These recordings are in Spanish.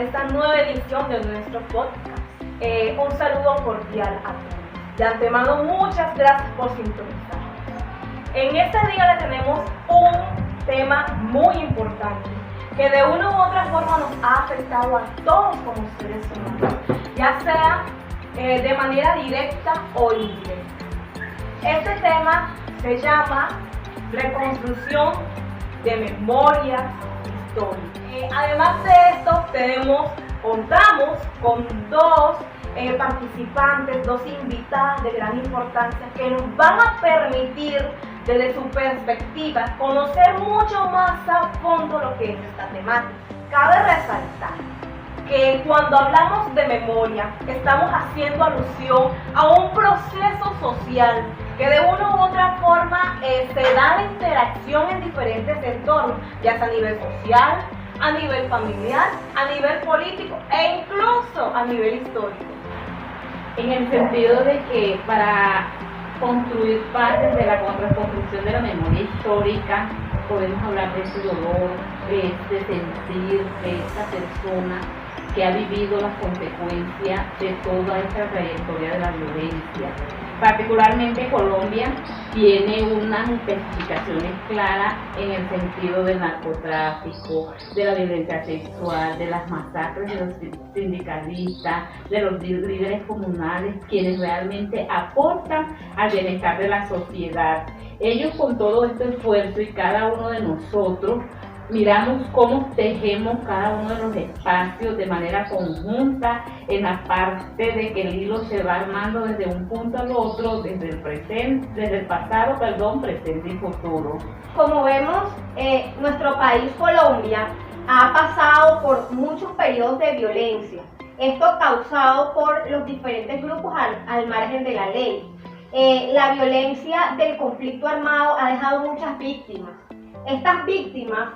esta nueva edición de nuestro podcast. Un saludo cordial a todos. De antemano, muchas gracias por sintonizar. En este día le tenemos un tema muy importante que de una u otra forma nos ha afectado a todos como seres humanos, ya sea de manera directa o indirecta. Este tema se llama reconstrucción de memorias históricas. Además de esto, contamos con dos participantes, dos invitadas de gran importancia que nos van a permitir desde su perspectiva conocer mucho más a fondo lo que es esta temática. Cabe resaltar que cuando hablamos de memoria estamos haciendo alusión a un proceso social que de una u otra forma se da la interacción en diferentes entornos, ya sea a nivel social, a nivel familiar, a nivel político e incluso a nivel histórico. En el sentido de que para construir partes de la reconstrucción de la memoria histórica podemos hablar de ese dolor, de este sentir de esta persona que ha vivido las consecuencias de toda esta trayectoria de la violencia. Particularmente Colombia tiene unas especificaciones claras en el sentido del narcotráfico, de la violencia sexual, de las masacres de los sindicalistas, de los líderes comunales, quienes realmente aportan al bienestar de la sociedad. Ellos con todo este esfuerzo y cada uno de nosotros miramos cómo tejemos cada uno de los espacios de manera conjunta en la parte de que el hilo se va armando desde un punto al otro, desde el pasado, presente y futuro. Como vemos, nuestro país, Colombia, ha pasado por muchos periodos de violencia. Esto causado por los diferentes grupos al margen de la ley. La violencia del conflicto armado ha dejado muchas víctimas. Estas víctimas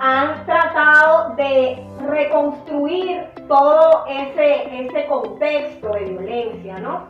han tratado de reconstruir todo ese contexto de violencia, ¿no?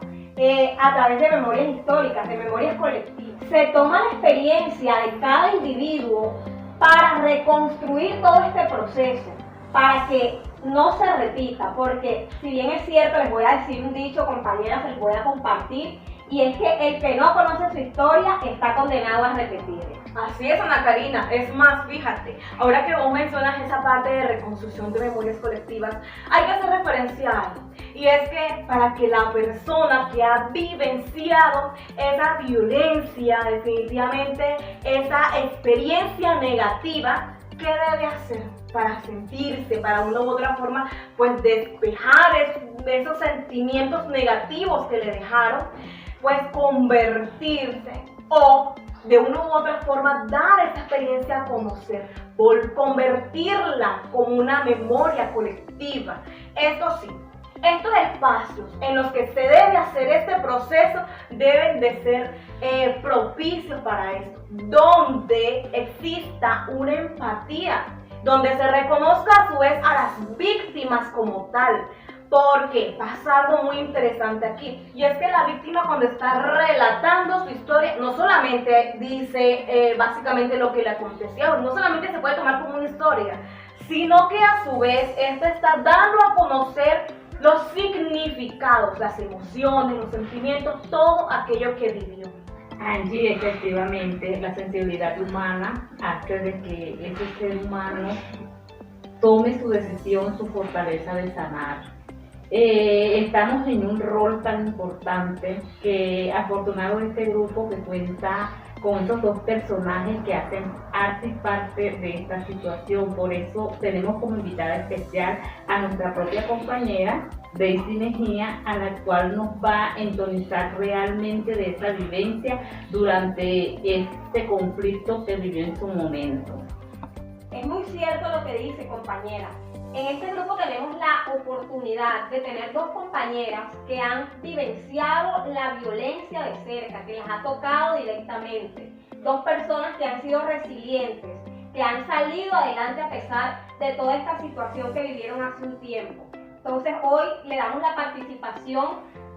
A través de memorias históricas, de memorias colectivas. Se toma la experiencia de cada individuo para reconstruir todo este proceso, para que no se repita, porque si bien es cierto, les voy a decir un dicho, compañeras, les voy a compartir, y es que el que no conoce su historia está condenado a repetirla. Así es, Ana Karina. Es más, fíjate, ahora que vos mencionas esa parte de reconstrucción de memorias colectivas, hay que hacer referencia a algo. Y es que para que la persona que ha vivenciado esa violencia, definitivamente esa experiencia negativa, ¿qué debe hacer para sentirse, para una u otra forma, pues despejar esos sentimientos negativos que le dejaron, pues convertirse o de una u otra forma dar esa experiencia a conocer, convertirla como una memoria colectiva? Esto sí, estos espacios en los que se debe hacer este proceso deben de ser propicios para esto, donde exista una empatía, donde se reconozca a su vez a las víctimas como tal. Porque pasa algo muy interesante aquí, y es que la víctima, cuando está relatando su historia, no solamente dice básicamente lo que le aconteció, no solamente se puede tomar como una historia, sino que a su vez esta está dando a conocer los significados, las emociones, los sentimientos, todo aquello que vivió. Angie, efectivamente, la sensibilidad humana hace de que ese ser humano tome su decisión, su fortaleza de sanar. Estamos en un rol tan importante que afortunado este grupo que cuenta con estos dos personajes que hacen parte de esta situación. Por eso tenemos como invitada especial a nuestra propia compañera Daisy Mejía, a la cual nos va a entonizar realmente de esa vivencia durante este conflicto que vivió en su momento. Es muy cierto lo que dice, compañera. En este grupo tenemos la oportunidad de tener dos compañeras que han vivenciado la violencia de cerca, que les ha tocado directamente. Dos personas que han sido resilientes, que han salido adelante a pesar de toda esta situación que vivieron hace un tiempo. Entonces hoy le damos la participación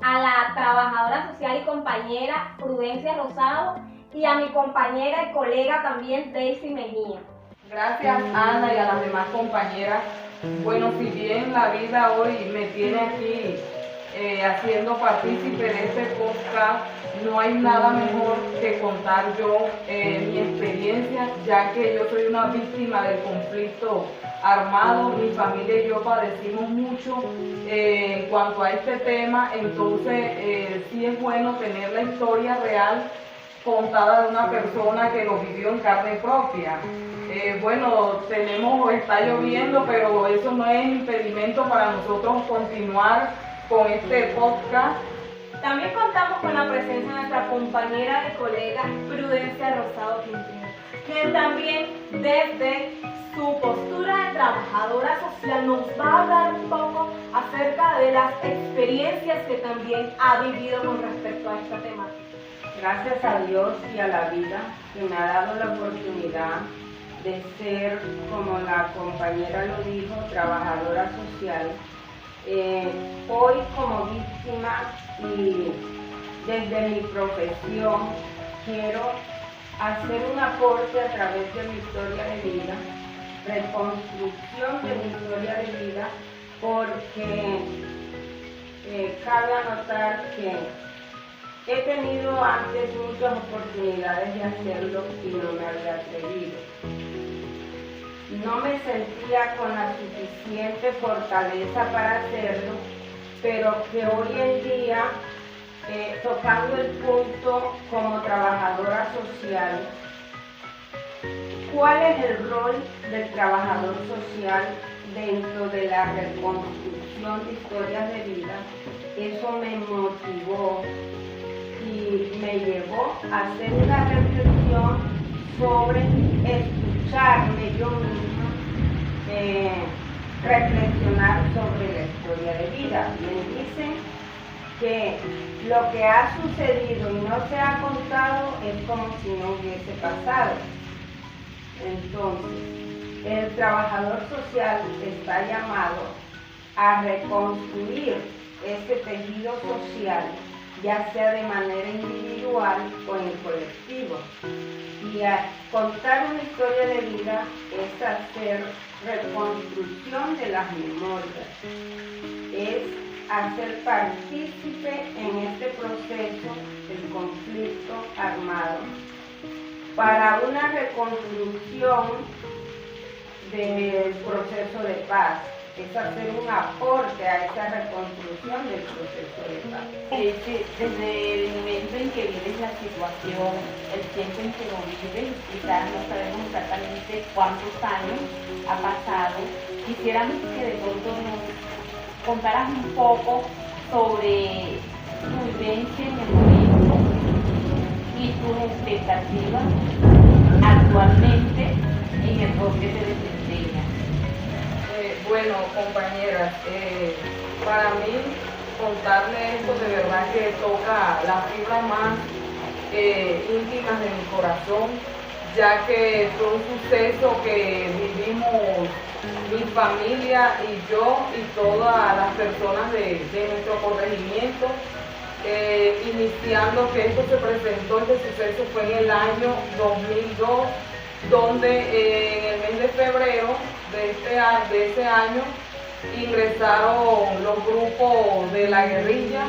a la trabajadora social y compañera Prudencia Rosado y a mi compañera y colega también Daisy Mejía. Gracias, Ana, y a las demás compañeras Bueno, si bien la vida hoy me tiene aquí haciendo partícipe de este podcast, no hay nada mejor que contar yo mi experiencia, ya que yo soy una víctima del conflicto armado. Mi familia y yo padecimos mucho en cuanto a este tema, entonces sí es bueno tener la historia real contada de una persona que lo vivió en carne propia. Bueno, está lloviendo, pero eso no es impedimento para nosotros continuar con este podcast. También contamos con la presencia de nuestra compañera y colega Prudencia Rosado Quintero, quien también desde su postura de trabajadora social nos va a hablar un poco acerca de las experiencias que también ha vivido con respecto a esta temática. Gracias a Dios y a la vida que me ha dado la oportunidad de ser, como la compañera lo dijo, trabajadora social. Hoy como víctima y desde mi profesión quiero hacer un aporte a través de mi historia de vida, reconstrucción de mi historia de vida, porque cabe anotar que he tenido antes muchas oportunidades de hacerlo y no me había atrevido. No me sentía con la suficiente fortaleza para hacerlo, pero que hoy en día, tocando el punto como trabajadora social, ¿cuál es el rol del trabajador social dentro de la reconstrucción de historias de vida? Eso me motivó y me llevó a hacer una reflexión sobre escucharme yo misma, reflexionar sobre la historia de vida. Me dicen que lo que ha sucedido y no se ha contado es como si no hubiese pasado. Entonces, el trabajador social está llamado a reconstruir este tejido social, ya sea de manera individual o en el colectivo. Y a contar una historia de vida es hacer reconstrucción de las memorias, es hacer partícipe en este proceso del conflicto armado para una reconstrucción del proceso de paz. Es hacer un aporte a esa reconstrucción del proceso de paz. Desde el momento en que vives la situación, el tiempo en que lo vives, quizás no sabemos exactamente cuántos años ha pasado, quisiéramos que de pronto nos contaras un poco sobre tu vivencia en el momento y tus expectativas actualmente en el rol que te desempeñas. Bueno, compañeras, para mí contarle esto de verdad que toca las fibras más íntimas de mi corazón, ya que fue un suceso que vivimos mi familia y yo y todas las personas de nuestro corregimiento, iniciando que esto se presentó, este suceso fue en el año 2002, donde en el mes de febrero de ese año ingresaron los grupos de la guerrilla,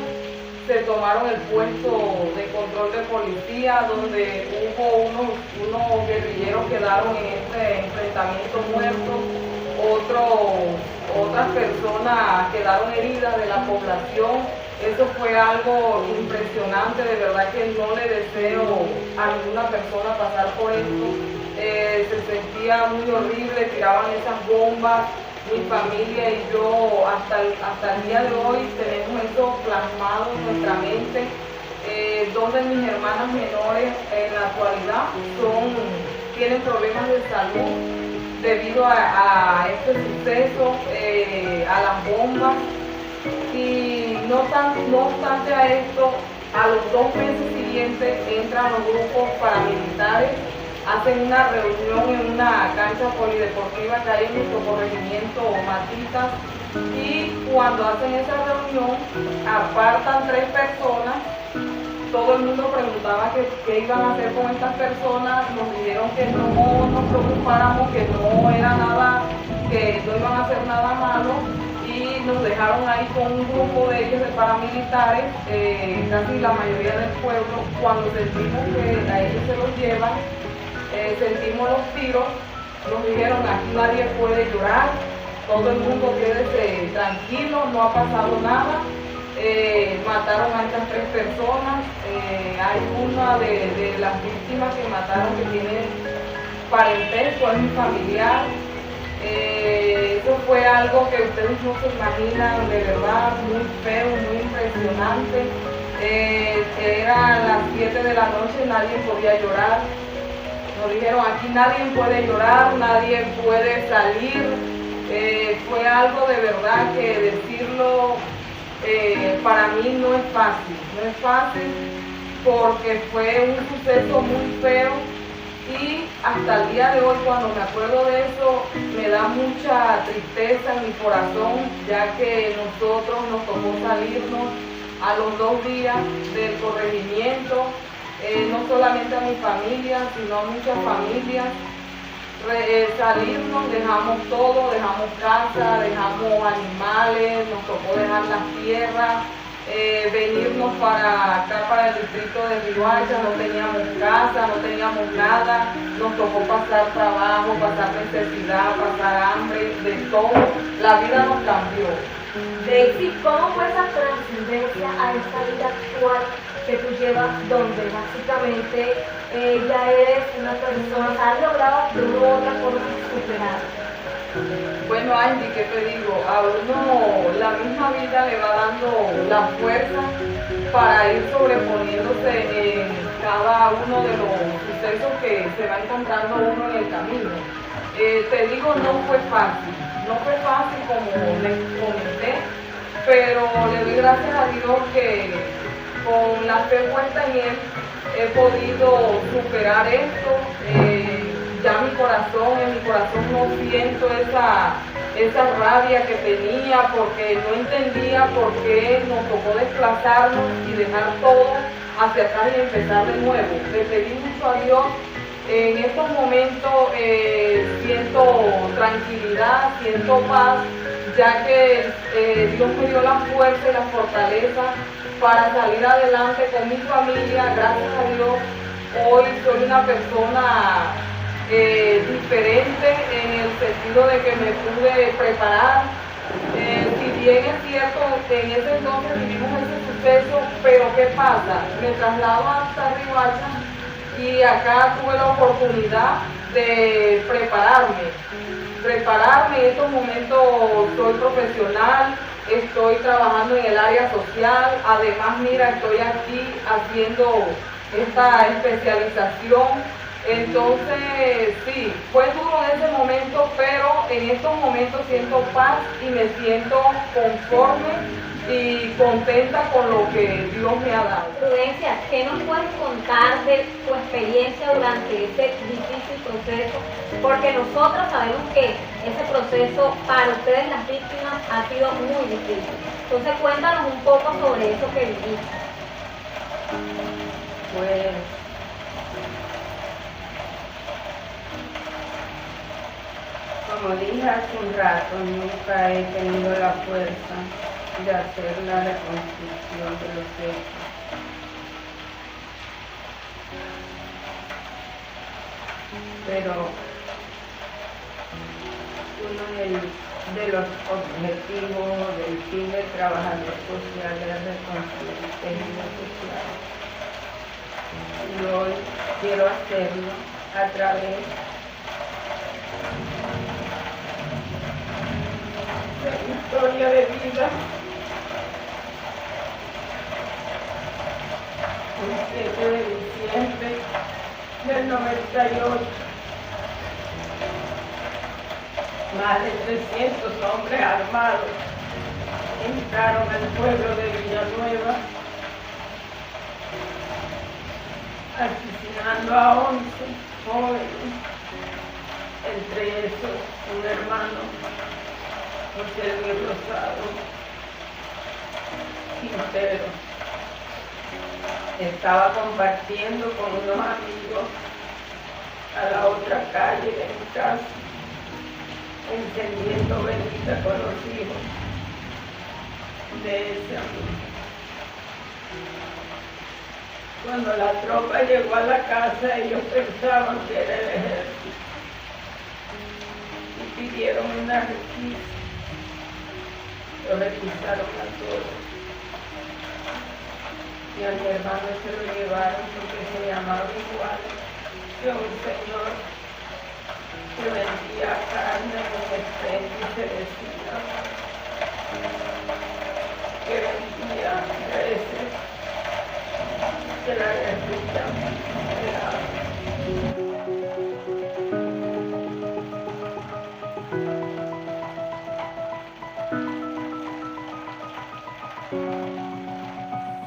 se tomaron el puesto de control de policía, donde hubo unos guerrilleros que quedaron en este enfrentamiento muertos, otras personas quedaron heridas de la población. Eso fue algo impresionante, de verdad que no le deseo a ninguna persona pasar por esto. Se sentía muy horrible, tiraban esas bombas. Mi familia y yo hasta el día de hoy tenemos eso plasmado en nuestra mente. Dos de mis hermanas menores en la actualidad tienen problemas de salud debido a este suceso, a las bombas. Y no obstante a esto, a los 2 meses siguientes entran los grupos paramilitares, hacen una reunión en una cancha polideportiva que hay en nuestro corregimiento Matitas, y cuando hacen esa reunión apartan 3 personas. Todo el mundo preguntaba qué iban a hacer con estas personas. Nos dijeron que no nos preocupáramos, que no era nada, que no iban a hacer nada malo y nos dejaron ahí con un grupo de ellos de paramilitares, casi la mayoría del pueblo. Cuando sentimos que a ellos se los llevan, sentimos los tiros, nos dijeron aquí nadie puede llorar, todo el mundo quédese tranquilo, no ha pasado nada. Mataron a estas 3 personas, hay una de las víctimas que mataron que tiene parentesco, es mi familiar. Eso fue algo que ustedes no se imaginan, de verdad, muy feo, muy impresionante. Eran las 7 de la noche, nadie podía llorar. Nos dijeron aquí nadie puede llorar, nadie puede salir. Fue algo de verdad que decirlo para mí no es fácil porque fue un suceso muy feo y hasta el día de hoy cuando me acuerdo de eso me da mucha tristeza en mi corazón, ya que nosotros nos tocó salirnos a los 2 días del corregimiento, no solamente a mi familia sino a muchas familias. Salirnos, dejamos todo, dejamos casa, dejamos animales, nos tocó dejar las tierras, venirnos para acá, para el distrito de Riohacha, no teníamos casa, no teníamos nada, nos tocó pasar trabajo, pasar necesidad, pasar hambre, de todo, la vida nos cambió. Daisy, ¿cómo fue esa trascendencia a esta vida actual que tú llevas, donde básicamente ya eres una persona, o sea, has logrado de una u otra forma superar? Bueno, Angie, ¿qué te digo? A uno la misma vida le va dando la fuerza para ir sobreponiéndose en cada uno de los sucesos que se va encontrando uno en el camino. Te digo, no fue fácil como les comenté, pero le doy gracias a Dios que con la fe puesta en Él he podido superar esto. Ya en mi corazón no siento esa rabia que tenía porque no entendía por qué nos tocó desplazarnos y dejar todo hacia atrás y empezar de nuevo. Le pedí mucho a Dios. En estos momentos siento tranquilidad, siento paz, ya que Dios me dio la fuerza y la fortaleza para salir adelante con mi familia. Gracias a Dios, hoy soy una persona diferente en el sentido de que me pude preparar. Si bien es cierto, en ese entonces vivimos ese suceso, pero ¿qué pasa? Me traslado hasta Riohacha y acá tuve la oportunidad de prepararme. En estos momentos soy profesional, estoy trabajando en el área social, además mira, estoy aquí haciendo esta especialización. Entonces, sí, fue duro en ese momento, pero en estos momentos siento paz y me siento conforme y contenta con lo que Dios me ha dado. Prudencia, ¿qué nos puedes contar de tu experiencia durante ese difícil proceso? Porque nosotros sabemos que ese proceso para ustedes las víctimas ha sido muy difícil. Entonces cuéntanos un poco sobre eso que viviste. Pues como dije hace un rato, nunca he tenido la fuerza de hacer la reconstrucción de los hechos. Pero uno de los objetivos del fin del trabajador social es reconstruir el tejido social. Y hoy quiero hacerlo a través de mi historia de vida. El 7 de diciembre del 98, más de 300 hombres armados entraron al pueblo de Villanueva, asesinando a 11 jóvenes, entre esos un hermano, José Luis Rosado Quintero. Estaba compartiendo con unos amigos a la otra calle de mi casa encendiendo velita con los hijos de ese amigo. Cuando la tropa llegó a la casa, ellos pensaban que era el ejército y pidieron una requisa. Lo requisaron a todos. Y a mi hermano se lo llevaron porque se llamaba igual que un señor que vendía carne en el frente y se decía que vendía reses de la guerrilla de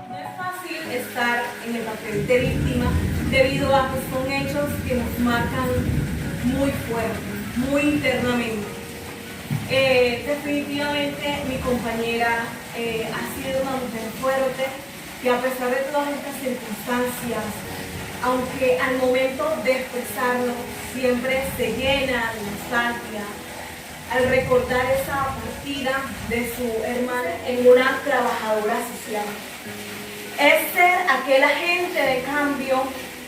No es fácil estar en el papel de víctima debido a que son hechos que nos marcan muy fuerte, muy internamente. Definitivamente mi compañera ha sido una mujer fuerte que a pesar de todas estas circunstancias, aunque al momento de expresarlo siempre se llena de nostalgia, al recordar esa partida de su hermana en una trabajadora social. Es ser aquel agente de cambio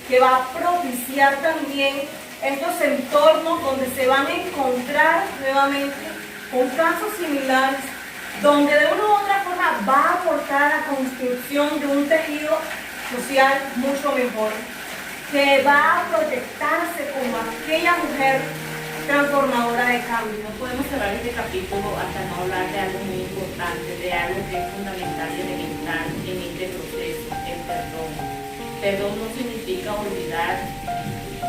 que va a propiciar también estos entornos donde se van a encontrar nuevamente con casos similares, donde de una u otra forma va a aportar a la construcción de un tejido social mucho mejor, que va a proyectarse como aquella mujer transformadora de cambio. No podemos cerrar este capítulo hasta no hablar de algo muy importante, de algo que es fundamental y elemental en este proceso, el perdón. Perdón no significa olvidar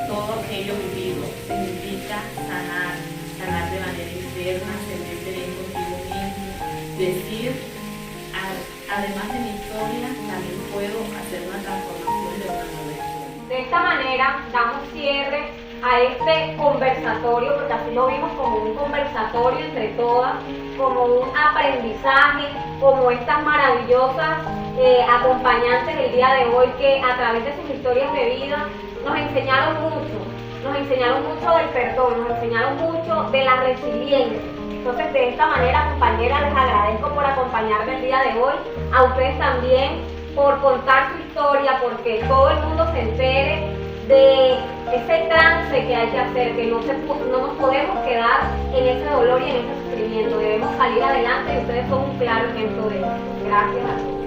todo aquello vivido, significa sanar de manera interna, sentirse bien contigo mismo, decir, además de mi historia, también puedo hacer una transformación de una nueva historia. De esta manera damos cierre a este conversatorio, porque así lo vimos como un conversatorio entre todas, como un aprendizaje, como estas maravillosas acompañantes del día de hoy que a través de sus historias de vida nos enseñaron mucho del perdón, nos enseñaron mucho de la resiliencia. Entonces, de esta manera, compañeras, les agradezco por acompañarme el día de hoy, a ustedes también por contar su historia, porque todo el mundo se entere de ese trance que hay que hacer, que no nos podemos quedar en ese dolor y en ese sufrimiento, debemos salir adelante y ustedes son un claro ejemplo de eso. Gracias a todos.